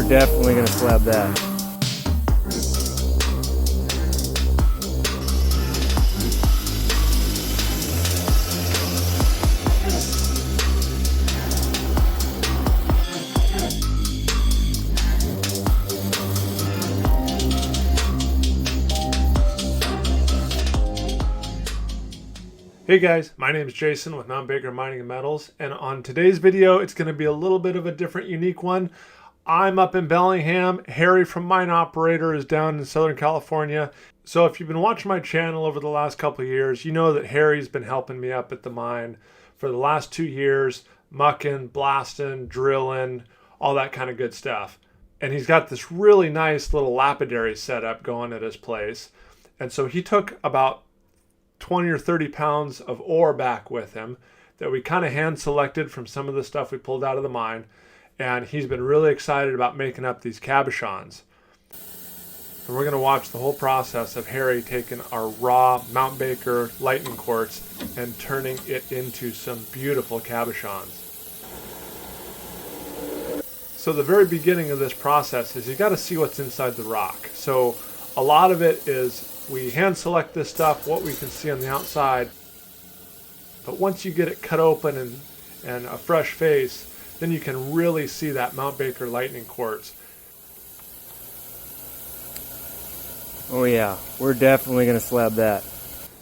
we're definitely going to slab that. Hey guys, my name is Jason with Mount Baker Mining and Metals, and on today's video it's going to be a little bit of a different, unique one. I'm up in Bellingham. Harry from MineOperator is down in Southern California. So if you've been watching my channel over the last couple of years, you know that Harry's been helping me up at the mine for the last 2 years, mucking, blasting, drilling, all that kind of good stuff. And he's got this really nice little lapidary setup going at his place. And so he took about 20 or 30 pounds of ore back with him that we kind of hand selected from some of the stuff we pulled out of the mine, and he's been really excited about making up these cabochons. And we're going to watch the whole process of Harry taking our raw Mount Baker Lightning Quartz and turning it into some beautiful cabochons. So the very beginning of this process is you got to see what's inside the rock. So a lot of it is we hand select this stuff, what we can see on the outside, but once you get it cut open and a fresh face, then you can really see that Mount Baker Lightning Quartz. Oh yeah, we're definitely going to slab that.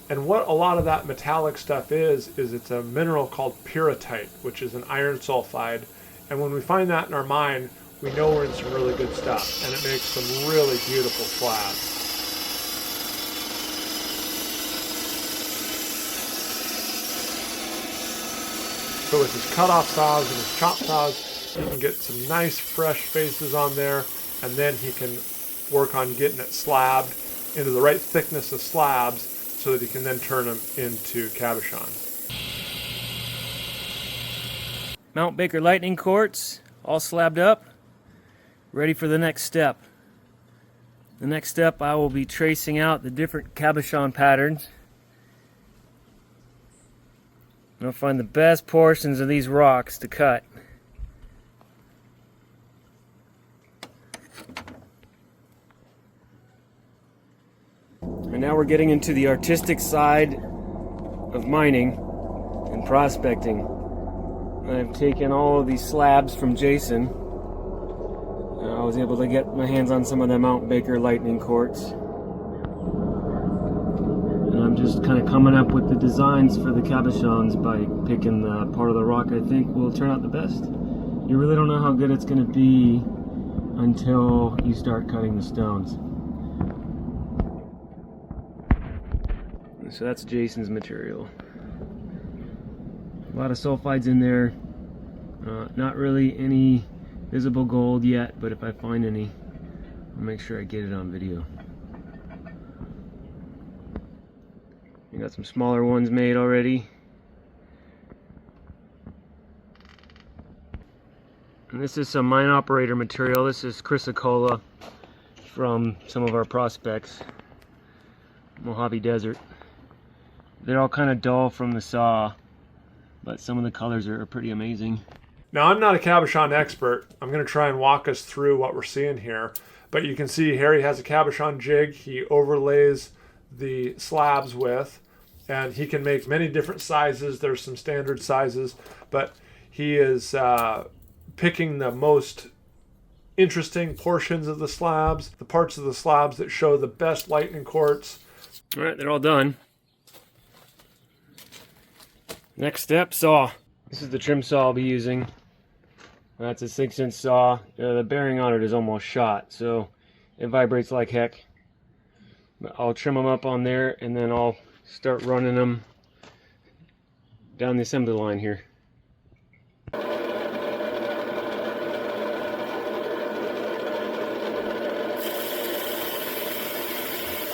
And what a lot of that metallic stuff is it's a mineral called pyrrhotite, which is an iron sulfide. And when we find that in our mine, we know we're in some really good stuff, and it makes some really beautiful slabs. So with his cut-off saws and his chop saws, he can get some nice fresh faces on there, and then he can work on getting it slabbed into the right thickness of slabs so that he can then turn them into cabochons. Mount Baker Lightning Quartz, all slabbed up, ready for the next step. The next step, I will be tracing out the different cabochon patterns. I'll find the best portions of these rocks to cut. And now we're getting into the artistic side of mining and prospecting. I've taken all of these slabs from Jason. I was able to get my hands on some of the Mount Baker Lightning Quartz. I'm just kind of coming up with the designs for the cabochons by picking the part of the rock I think will turn out the best. You really don't know how good it's going to be until you start cutting the stones. So that's Jason's material. A lot of sulfides in there. Not really any visible gold yet, but if I find any, I'll make sure I get it on video. We got some smaller ones made already. And this is some MineOperator material. This is chrysocolla from some of our prospects. Mojave Desert. They're all kind of dull from the saw, but some of the colors are pretty amazing. Now, I'm not a cabochon expert. I'm going to try and walk us through what we're seeing here. But you can see Harry has a cabochon jig he overlays the slabs with, and he can make many different sizes. There's some standard sizes, but he is picking the most interesting portions of the slabs, the parts of the slabs that show the best lightning quartz. All right, they're all done. Next step, saw. This is the trim saw I'll be using. That's a 6-inch saw. The bearing on it is almost shot, so it vibrates like heck. But I'll trim them up on there, and then I'll start running them down the assembly line here.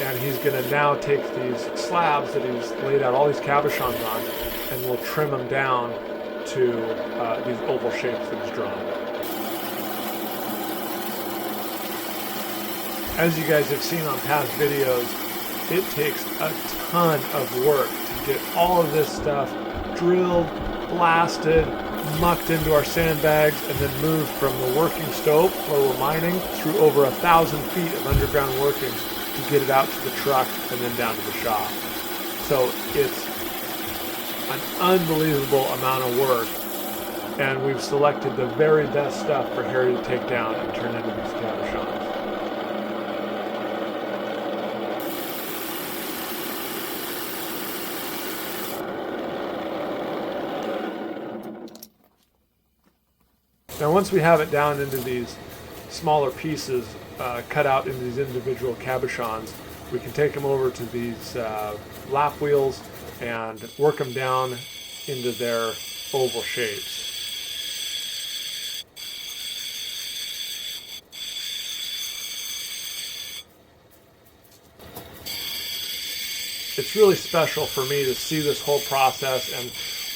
And he's going to now take these slabs that he's laid out all these cabochons on, and we'll trim them down to these oval shapes that he's drawn. As you guys have seen on past videos, it takes a ton of work to get all of this stuff drilled, blasted, mucked into our sandbags and then moved from the working stope where we're mining through over 1,000 feet of underground workings to get it out to the truck and then down to the shop. So it's an unbelievable amount of work, and we've selected the very best stuff for Harry to take down and turn into these cabochons. Now once we have it down into these smaller pieces, cut out into these individual cabochons, we can take them over to these lap wheels and work them down into their oval shapes. It's really special for me to see this whole process, and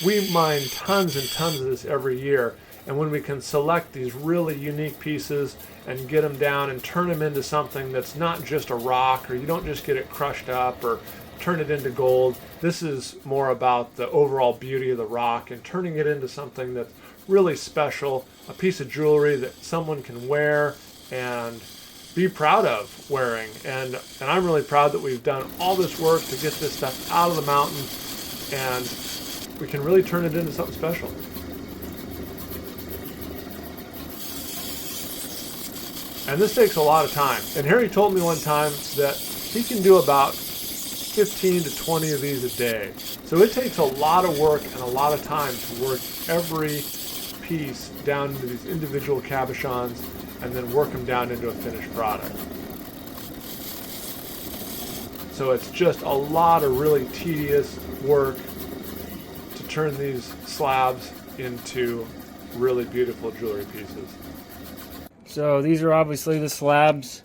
we mine tons and tons of this every year. And when we can select these really unique pieces and get them down and turn them into something that's not just a rock, or you don't just get it crushed up or turn it into gold. This is more about the overall beauty of the rock and turning it into something that's really special, a piece of jewelry that someone can wear and be proud of wearing. And I'm really proud that we've done all this work to get this stuff out of the mountain, and we can really turn it into something special. And this takes a lot of time. And Harry told me one time that he can do about 15 to 20 of these a day. So it takes a lot of work and a lot of time to work every piece down into these individual cabochons and then work them down into a finished product. So it's just a lot of really tedious work to turn these slabs into really beautiful jewelry pieces. So these are obviously the slabs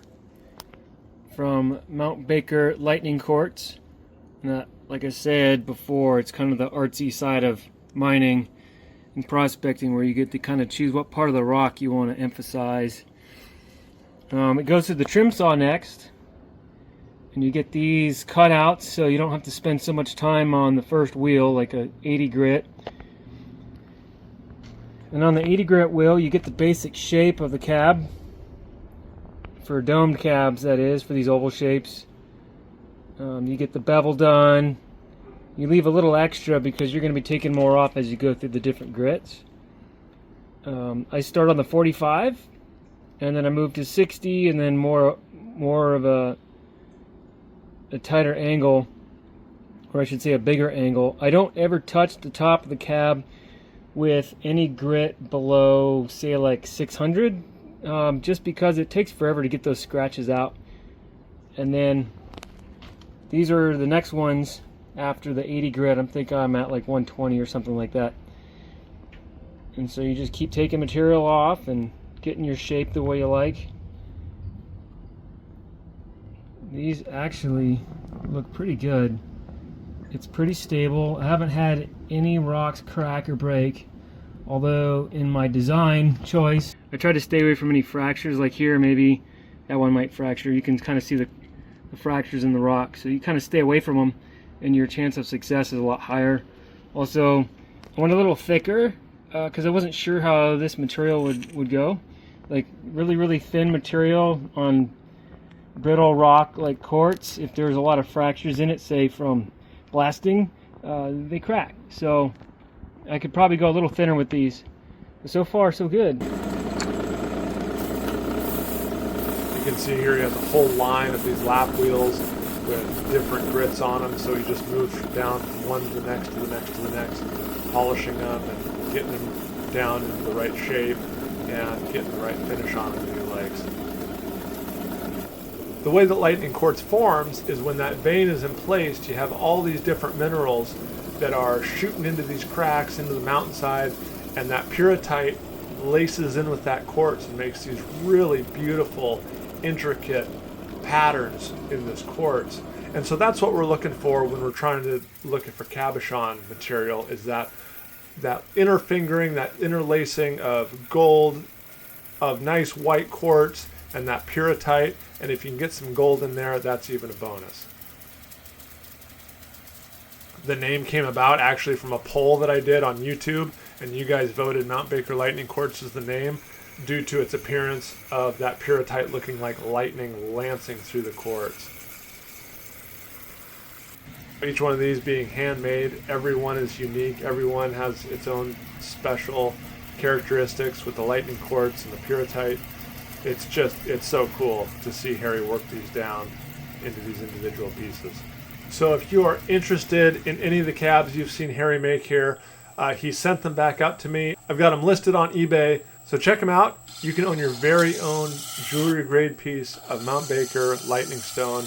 from Mount Baker Lightning Quartz. And that, like I said before, it's kind of the artsy side of mining and prospecting, where you get to kind of choose what part of the rock you want to emphasize. It goes to the trim saw next, and you get these cutouts so you don't have to spend so much time on the first wheel, like a 80 grit. And on the 80 grit wheel, you get the basic shape of the cab, for domed cabs, that is, for these oval shapes. You get the bevel done. You leave a little extra because you're going to be taking more off as you go through the different grits. I start on the 45, and then I move to 60, and then more of a tighter angle, or I should say a bigger angle. I don't ever touch the top of the cab with any grit below, say, like 600, just because it takes forever to get those scratches out. And then these are the next ones after the 80 grit. I'm thinking I'm at like 120 or something like that. And so you just keep taking material off and getting your shape the way you like. These actually look pretty good. It's pretty stable. I haven't had any rocks crack or break, although in my design choice I try to stay away from any fractures. Like here, maybe that one might fracture. You can kind of see the fractures in the rock, so you kind of stay away from them and your chance of success is a lot higher. Also, I went a little thicker because I wasn't sure how this material would go. Like really thin material on brittle rock like quartz, if there's a lot of fractures in it, say from blasting, they crack. So I could probably go a little thinner with these. But so far, so good. You can see here you have the whole line of these lap wheels with different grits on them. So you just move down from one to the next to the next to the next, polishing them and getting them down into the right shape and getting the right finish on them that he likes. The way that lightning quartz forms is when that vein is in place, you have all these different minerals that are shooting into these cracks into the mountainside, and that pyrrhotite laces in with that quartz and makes these really beautiful, intricate patterns in this quartz. And so that's what we're looking for when we're trying to look for cabochon material, is that inner fingering, that interlacing of gold, of nice white quartz, and that pyrrhotite. And if you can get some gold in there, that's even a bonus. The name came about actually from a poll that I did on YouTube, and you guys voted Mount Baker Lightning Quartz as the name due to its appearance of that pyrrhotite looking like lightning lancing through the quartz. Each one of these being handmade, every one is unique, every one has its own special characteristics with the lightning quartz and the pyrrhotite. It's so cool to see Harry work these down into these individual pieces. So if you are interested in any of the cabs you've seen Harry make here, he sent them back up to me. I've got them listed on eBay, so check them out. You can own your very own jewelry grade piece of Mount Baker lightning stone,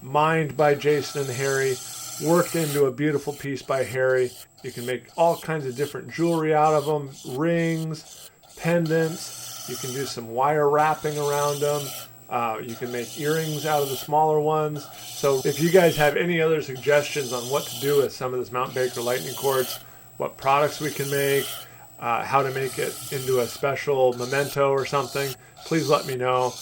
mined by Jason and Harry, worked into a beautiful piece by Harry. You can make all kinds of different jewelry out of them, rings, pendants. You can do some wire wrapping around them. You can make earrings out of the smaller ones. So if you guys have any other suggestions on what to do with some of this Mount Baker lightning quartz, what products we can make, how to make it into a special memento or something, please let me know.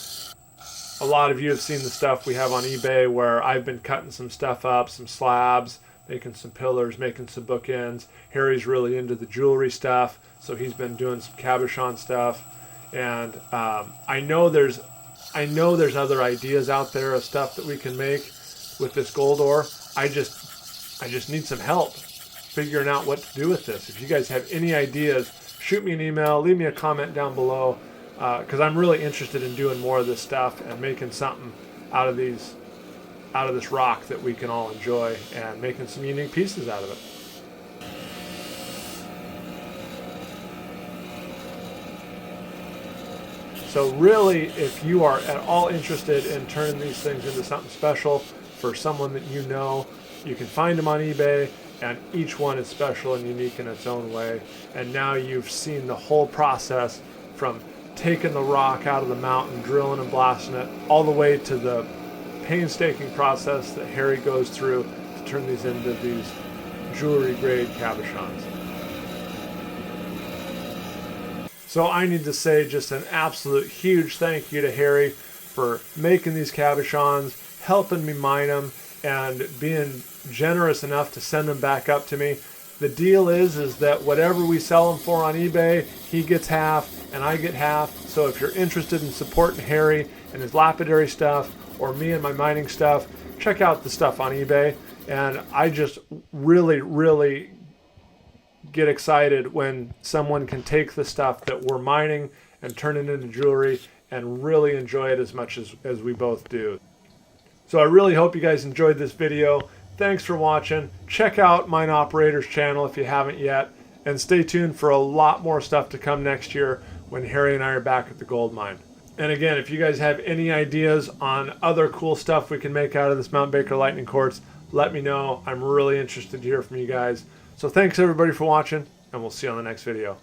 A lot of you have seen the stuff we have on eBay where I've been cutting some stuff up, some slabs, making some pillars, making some bookends. Harry's really into the jewelry stuff, so he's been doing some cabochon stuff. And I know there's other ideas out there of stuff that we can make with this gold ore. I just need some help figuring out what to do with this. If you guys have any ideas, shoot me an email, leave me a comment down below, because I'm really interested in doing more of this stuff and making something out of this rock that we can all enjoy and making some unique pieces out of it. So really, if you are at all interested in turning these things into something special for someone that you know, you can find them on eBay, and each one is special and unique in its own way. And now you've seen the whole process from taking the rock out of the mountain, drilling and blasting it, all the way to the painstaking process that Harry goes through to turn these into these jewelry grade cabochons. So I need to say just an absolute huge thank you to Harry for making these cabochons, helping me mine them, and being generous enough to send them back up to me. The deal is that whatever we sell them for on eBay, he gets half and I get half. So if you're interested in supporting Harry and his lapidary stuff, or me and my mining stuff, check out the stuff on eBay. And I just really get excited when someone can take the stuff that we're mining and turn it into jewelry and really enjoy it as much as we both do. So I really hope you guys enjoyed this video. Thanks for watching. Check out MineOperator's channel if you haven't yet, and stay tuned for a lot more stuff to come next year when Harry and I are back at the gold mine. And again, if you guys have any ideas on other cool stuff we can make out of this Mount Baker lightning quartz, let me know. I'm really interested to hear from you guys. So thanks everybody for watching, and we'll see you on the next video.